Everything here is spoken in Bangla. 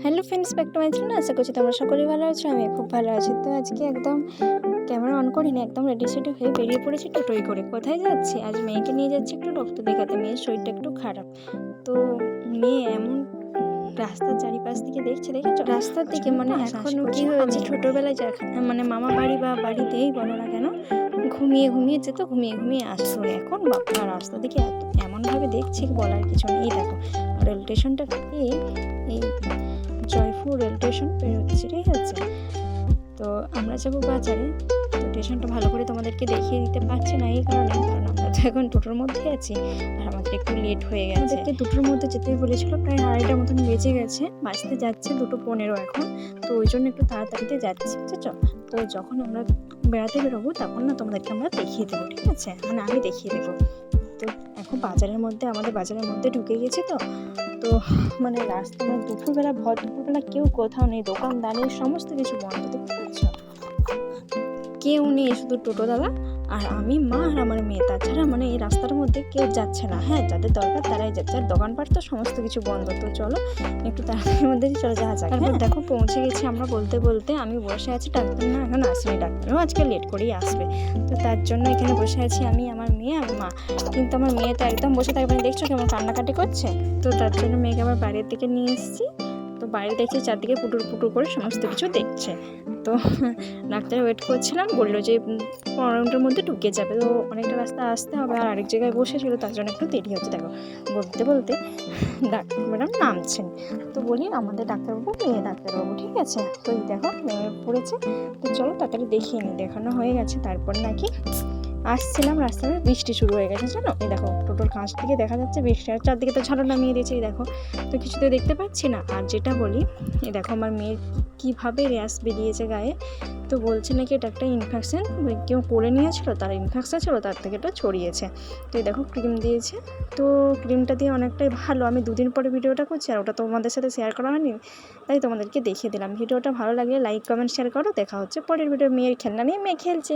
Hello friends, back to my channel. আশা করছি তোমরা সকলেই ভালো আছো, আমি খুব ভালো আছি। তো আজকে একদম ক্যামেরা অন করিনি, একদম রেডি সেডি হয়ে বেরিয়ে পড়েছি টোটোই করে। কোথায় যাচ্ছি? আজ মেয়েকে নিয়ে যাচ্ছি একটু রক্ত দেখাতে। মেয়ের শরীরটা একটু খারাপ। তো মেয়ে এমন রাস্তার চারিপাশ থেকে দেখেছো রাস্তার দিকে, মানে এখনও কি হয়েছে, ছোটোবেলায় মানে মামা বাড়ি বা বাড়িতেই বলো না কেন, ঘুমিয়ে যেত, ঘুমিয়ে আসতো। এখন বাপ্পা রাস্তা দিকে এমনভাবে দেখছি বলার কিছু নেই। দেখো রেল স্টেশনটা থেকে এই জয়পুর রেল স্টেশন পেরোচ্ছি, ঠিক আছে? তো আমরা যাবো বাজারে। তো স্টেশনটা ভালো করে তোমাদেরকে দেখিয়ে দিতে পারছি না এই কারণ আমরা তো এখন দুটোর মধ্যে আছি আর আমাদের একটু লেট হয়ে গেছে। আমাদেরকে দুটোর মধ্যে যেতে বলেছিল, প্রায় 2:30টার মতন বেজে গেছে, বাঁচতে যাচ্ছে 2:15 এখন। তো ওই জন্য একটু তাড়াতাড়িতে যাচ্ছি, বুঝেছো? তো যখন আমরা বেড়াতে বেরোবো তখন না তোমাদেরকে আমরা দেখিয়ে দেবো, ঠিক আছে? মানে আমি দেখিয়ে দেবো। তো এখন আমাদের বাজারের মধ্যে ঢুকে গেছি। তো মানে রাস্তা, মানে দুপুরবেলা কেউ কোথাও নেই, দোকানদারের সমস্ত কিছু বন্ধ, দেখতে পাচ্ছ? কেউ নেই, শুধু টোটো দাদা আর আমি, মা আর আমার মেয়ে। তাছাড়া মানে এই রাস্তার মধ্যে কেউ যাচ্ছে না। হ্যাঁ, যাদের দরকার তারাই যাচ্ছে, আর দোকানপাট তো সমস্ত কিছু বন্ধ। তো চলো একটু তাড়াতাড়ির মধ্যে চলে যাওয়া যাক। তারপর দেখো পৌঁছে গেছি আমরা বলতে বলতে। আমি বসে আছি, ডাক্তার না এখন আসেনি, ডাক্তারও আজকে লেট করেই আসবে। তো তার জন্য এখানে বসে আছি আমি, আমার মেয়ে আর মা। কিন্তু আমার মেয়ে তো একদম বসে থাকবে না, দেখছো কেমন কান্নাকাটি করছে। তো তার জন্য মেয়েকে আবার বাইরের দিকে নিয়ে এসেছি। তো বাইরে দেখছি চারদিকে পুটুর করে সমস্ত কিছু দেখছে। তো ডাক্তার ওয়েট করছিলাম, বললো যে 15 মিনিটের মধ্যে ঢুকে যাবে। তো অনেকটা রাস্তা আসতে হবে, আর আরেক জায়গায় বসেছিল, তার জন্য একটু দেরি হচ্ছে। দেখো বলতে বলতে ডাক্তার ম্যাডাম নামছেন। তো বলি আমাদের ডাক্তারবাবু, মেয়ে ডাক্তারবাবু, ঠিক আছে? তো এই দেখো নেমে পড়েছে। তো চলো তাড়াতাড়ি দেখিয়ে নিই। দেখানো হয়ে গেছে, তারপর নাকি আসছিলাম, রাস্তায় বৃষ্টি শুরু হয়ে গেছে, জানো? এই দেখো টোটোর কাঁচ থেকে দেখা যাচ্ছে বৃষ্টি, আর চারদিকে তো ঝাড়ু নামিয়ে দিয়েছে। এই দেখো, তো কিছুতে দেখতে পাচ্ছি না। আর যেটা বলি, এই দেখো আমার মেয়ের কীভাবে র্যাশ বেরিয়েছে গায়ে। তো বলছে নাকি এটা একটা ইনফেকশন, কেউ করে নিয়েছিল, তার ইনফেকশন ছিল, তার থেকে এটা ছড়িয়েছে। তো এই দেখো ক্রিম দিয়েছে। তো ক্রিমটা দিয়ে অনেকটাই ভালো। আমি 2 দিন পরে ভিডিওটা করছি, আর ওটা তোমাদের সাথে শেয়ার করা হয়নি, তাই তোমাদেরকে দেখিয়ে দিলাম। ভিডিওটা ভালো লাগলে লাইক কমেন্ট শেয়ার করো। দেখা হচ্ছে পরের ভিডিও। মেয়ের খেলনা নিয়ে মেয়ে খেলছে।